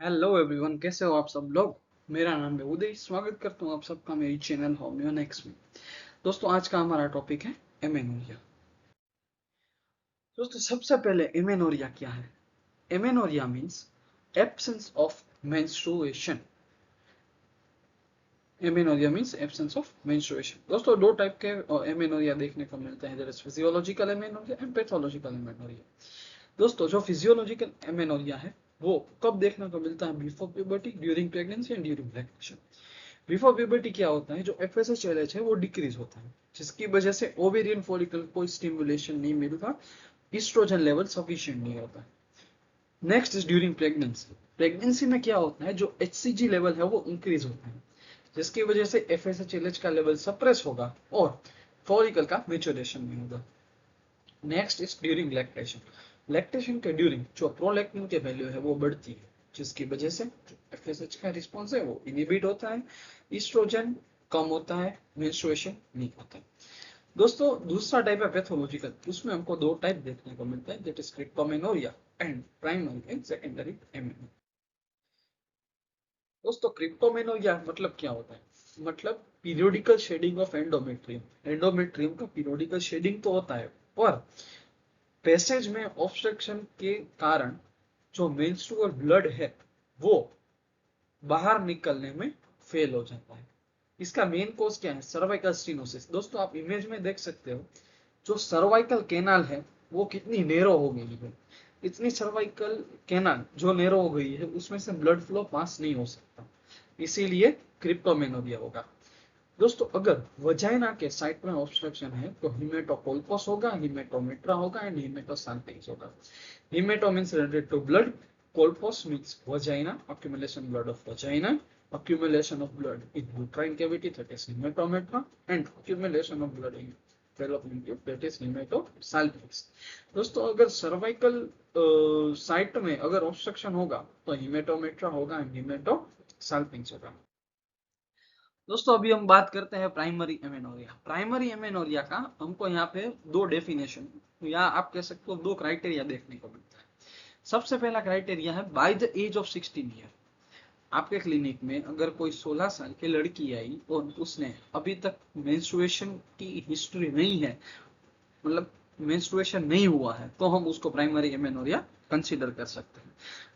Hello everyone, कैसे हो आप सब लोग। मेरा नाम है उदय। स्वागत करता हूँ आप सबका मेरी चैनल होम्योनेक्स में। दोस्तों, आज का हमारा टॉपिक है एमेनोरिया। दोस्तों, सबसे पहले एमेनोरिया क्या है। Amenorrhoea means absence of menstruation. Amenorrhoea means absence of menstruation. दोस्तों, दो टाइप के एमेनोरिया देखने को मिलते हैं, physiological amenorrhoea and pathological amenorrhoea. दोस्तों, जो फिजियोलॉजिकल एमेनोरिया है वो कब देखने को मिलता है? Before puberty, during pregnancy and during lactation. Before puberty क्या होता है? जो एफएसएच है वो डिक्रीज होता है, जिसकी वजह से ओवेरियन फॉलिकल को स्टिमुलेशन नहीं मिलता, ईस्ट्रोजन लेवल सफिशिएंट नहीं होता। Next is during pregnancy. Pregnancy में क्या होता है? जो एचसीजी लेवल है वो इंक्रीज होता है, जिसकी वजह से एफएसएच का लेवल सप्रेस होगा और फॉलिकल का मेचुरेशन नहीं होगा। Next is during lactation. Lactation के ड्यूरिंग जो प्रोलैक्टिन के वैल्यू है वो बढ़ती है, जिसकी वजह से एफएसएच का रिस्पॉन्स है वो इनहिबिट होता है, ईस्ट्रोजन कम होता है, मेंस्ट्रुएशन नहीं होता है। दोस्तों, दूसरा टाइप है पैथोलॉजिकल। उसमें हमको दो टाइप देखने को मिलता है, that is cryptomenorrhea and primary and secondary amenorrhea. दोस्तों, क्रिप्टोमेनोरिया मतलब क्या होता है? मतलब periodical shedding of endometrium. Endometrium का पीरियोडिकल शेडिंग तो होता है, पर पैसेज में ऑब्स्ट्रक्शन के कारण जो मेंस्ट्रुअल ब्लड है वो बाहर निकलने में फेल हो जाता है। इसका मेन कॉज क्या है? Cervical stenosis. दोस्तों, आप इमेज में देख सकते हो जो सर्वाइकल कैनाल है वो कितनी नेरो हो गई है। इतनी सर्वाइकल कैनाल जो नेरो हो गई है उसमें से ब्लड फ्लो पास नहीं हो सकता, इसीलिए क्रिप्टोमेनोरिया होगा। दोस्तों, अगर वजाइना के साइट में ऑब्स्ट्रक्शन है तो हिमेटोकोल्पस होगा, हिमेटोमेट्रा होगा एंड हिमेटोसाल्पिंग्स होगा। Hemato means related to blood, colpos means vagina, accumulation blood of vagina, accumulation of blood in uterine cavity, that is hematometra, and accumulation of blood in fallopian tube, that is hematosalpinx। दोस्तों, अगर cervical site में अगर obstruction होगा तो हिमेटोमेट्रा होगा and हिमेटोसाल्पिंक्स होगा। दोस्तों, अभी हम बात करते हैं प्राइमरी एमेनोरिया। प्राइमरी एमेनोरिया का हमको यहाँ पे दो डेफिनेशन या आप कह सकते हो दो क्राइटेरिया देखने को मिलता है। सबसे पहला क्राइटेरिया है by the age of 16 year. आपके क्लिनिक में अगर कोई 16 साल की लड़की आई और उसने अभी तक मेंस्ट्रुएशन की हिस्ट्री नहीं है, मतलब मेंस्ट्रुएशन नहीं हुआ है, तो हम उसको प्राइमरी एमेनोरिया कंसीडर कर सकते हैं।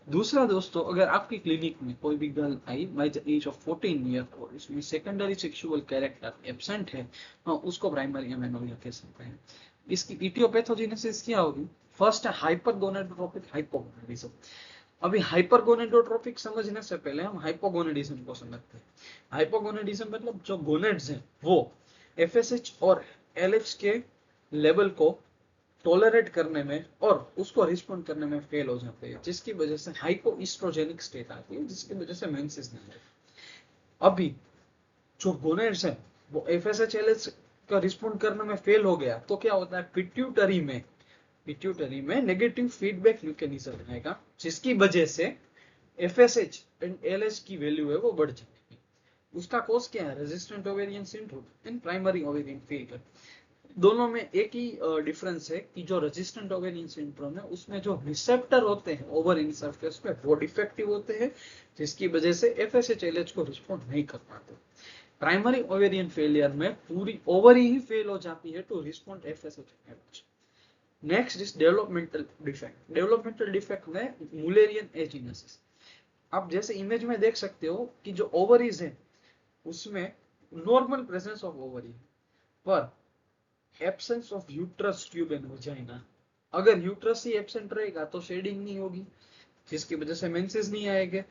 दूसरा, दोस्तों, अगर आपकी क्लिनिक में कोई भी गर्ल आई by the age of 14 year और इसमें सेकेंडरी सेक्सुअल कैरेक्टर एब्सेंट है, तो उसको प्राइमरी एमेनोरिया कह सकते हैं। इसकी इटियोपैथोजेनेसिस क्या होगी? फर्स्ट है हाइपरगोनेडोट्रोपिक हाइपोगोनेडिज्म। अभी हाइपरगोनेडोट्रोपिक समझने से पहले हम हाइपोगोनेडिज्म को समझते हैं। हाइपोगोनेडिज्म मतलब जो गोनेड्स हैं वो एफएसएच और एलएच के लेवल को टॉलरेट करने में और उसको रिस्पॉन्ड करने में फेल हो जाते हैं, जिसकी वजह से हाइपो ईस्ट्रोजेनिक स्टेट आती है, जिसकी वजह से मेंसेस नहीं आती। अभी जो गोनेड्स है वो एफएसएचएलएच का रिस्पॉन्ड करने में फेल हो गया तो क्या होता है? पिट्यूटरी में नेगेटिव फीडबैक मैकेनिज्म आएगा, जिसकी वजह से एफएसएच एंड एलएच की वैल्यू है वो बढ़ जाएगी। उसका कॉज क्या है? Resistant ovarian syndrome and primary ovarian failure. दोनों में एक ही डिफरेंस है कि जो रेजिस्टेंट ओवेरियन सिंड्रोम है उसमें जो रिसेप्टर होते हैं ओवरिन सरफेस पे वो डिफेक्टिव होते हैं, जिसकी वजह से एफएसएचएलएच को रिस्पॉन्ड नहीं कर पाते। प्राइमरी ओवेरियन फेलियर में पूरी ओवरी ही फेल हो जाती है to respond FSH LH. Next is developmental defect. Developmental defect में मुलेरियन एजिनेसिस। आप जैसे इमेज में देख सकते हो कि जो ओवरीज है उसमें नॉर्मल प्रेजेंस ऑफ ओवरी पर absence of uterus tube and vagina. अगर यूट्रस ही एब्सेंट रहेगा तो शेडिंग नहीं होगी, जिसकी वजह से मेंसेस नहीं आएंगे।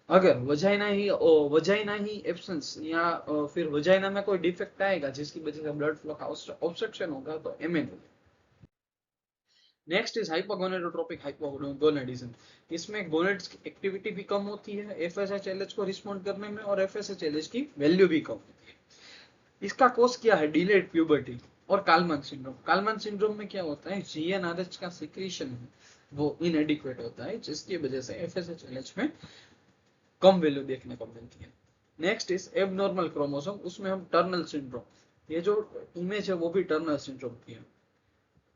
अगर वजाइना ही एब्सेंस या फिर वजाइना में कोई डिफेक्ट आएगा जिसकी वजह से ब्लड फ्लो का ऑब्स्ट्रक्शन होगा तो एमएन। Next is hypogonadotropic hypogonadism. इसमें गोनेड्स की एक्टिविटी भी कम होती है एफएसएचएलएच को रिस्पॉन्ड करने में और एफएसएचएलएच की वैल्यू भी कम होती है। इसका कोस क्या है? डिलेड प्यूबर्टी और कालमन सिंड्रोम। कालमन सिंड्रोम में क्या होता है? जीएनआरएच का सिक्रीशन है वो इनएडिक्वेट होता है, जिसकी वजह से एफएसएचएलएच में कम वैल्यू देखने को मिलती है। Next is abnormal chromosome. उसमें हम टर्नल सिंड्रोम, ये जो इमेज है वो भी टर्नल सिंड्रोम की है।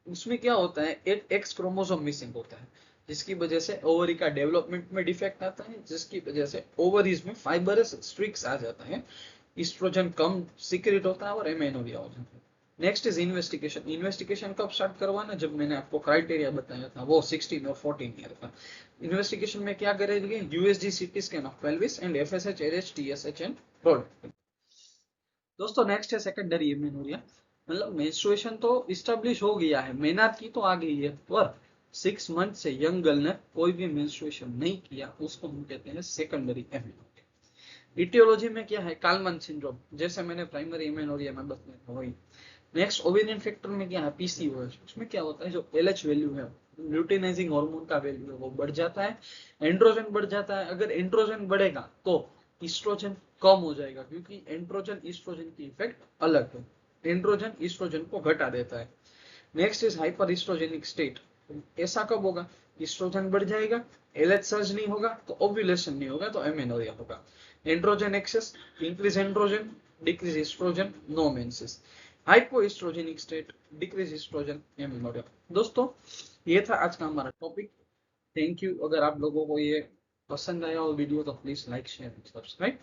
उसमें क्या होता है? एक एक्स क्रोमोसोम मिसिंग होता है, जिसकी वजह से ओवरी का डेवलपमेंट में डिफेक्ट आता है, जिसकी वजह से ओवरीज में फाइबरस स्ट्रिक्स आ जाता है, ईस्ट्रोजन कम सीक्रेट होता है और एमेनोरिया हो जाता है। Next is investigation. इन्वेस्टिगेशन कब स्टार्ट करवाना, जब मैंने आपको क्राइटेरिया बताया था वो 16 और 14 ईयर का। इन्वेस्टिगेशन में क्या करेंगे, USG CT scan of pelvis and FSH LH TSH and product. दोस्तों नेक्स्ट है सेकेंडरी एमेनोरिया। मतलब मेंस्ट्रुएशन तो इस्टेब्लिश हो गया है, मेनार्की तो आ गई है, पर 6 मंथ से यंग गर्ल ने कोई भी मेंस्ट्रुएशन नहीं किया, उसको हम कहते हैं सेकेंडरी एमेनोरिया। इटियोलॉजी में क्या है, कालमन सिंड्रोम, जैसे मैंने प्राइमरी एमेनोरिया में बताया वही। नेक्स्ट ओवेरियन फैक्टर में क्या है, पीसीओएस। उसमें क्या होता है, जो एलएच वैल्यू है, ल्यूटिनाइजिंग हार्मोन का वैल्यू है, वो बढ़ जाता है, एंड्रोजन बढ़ जाता है। अगर एंड्रोजन बढ़ेगा तो ईस्ट्रोजन कम हो जाएगा, क्योंकि एंड्रोजन ईस्ट्रोजन की इफेक्ट अलग है, एंड्रोजन ईस्ट्रोजन को घटा देता है। Next is hyper estrogenic state. ऐसा कब होगा, ईस्ट्रोजन बढ़ जाएगा, एलएच सर्ज नहीं होगा तो ओव्यूलेशन नहीं होगा, तो एमेनोरिया होगा। Androgen excess, increase androgen, decrease estrogen, no menses. Hypoestrogenic state, decrease estrogen, amenorrhea. दोस्तों ये था आज का हमारा टॉपिक। Thank you. अगर आप लोगों को ये पसंद आया हो वीडियो तो प्लीज लाइक शेयर सब्सक्राइब।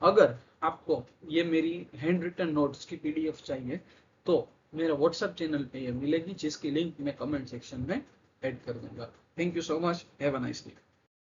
अगर आपको ये मेरी हैंड रिटन नोट्स की पीडीएफ चाहिए तो मेरा व्हाट्सएप चैनल पे ये मिलेगी, जिसकी लिंक मैं कमेंट सेक्शन में ऐड कर दूंगा। Thank you so much, have a nice day.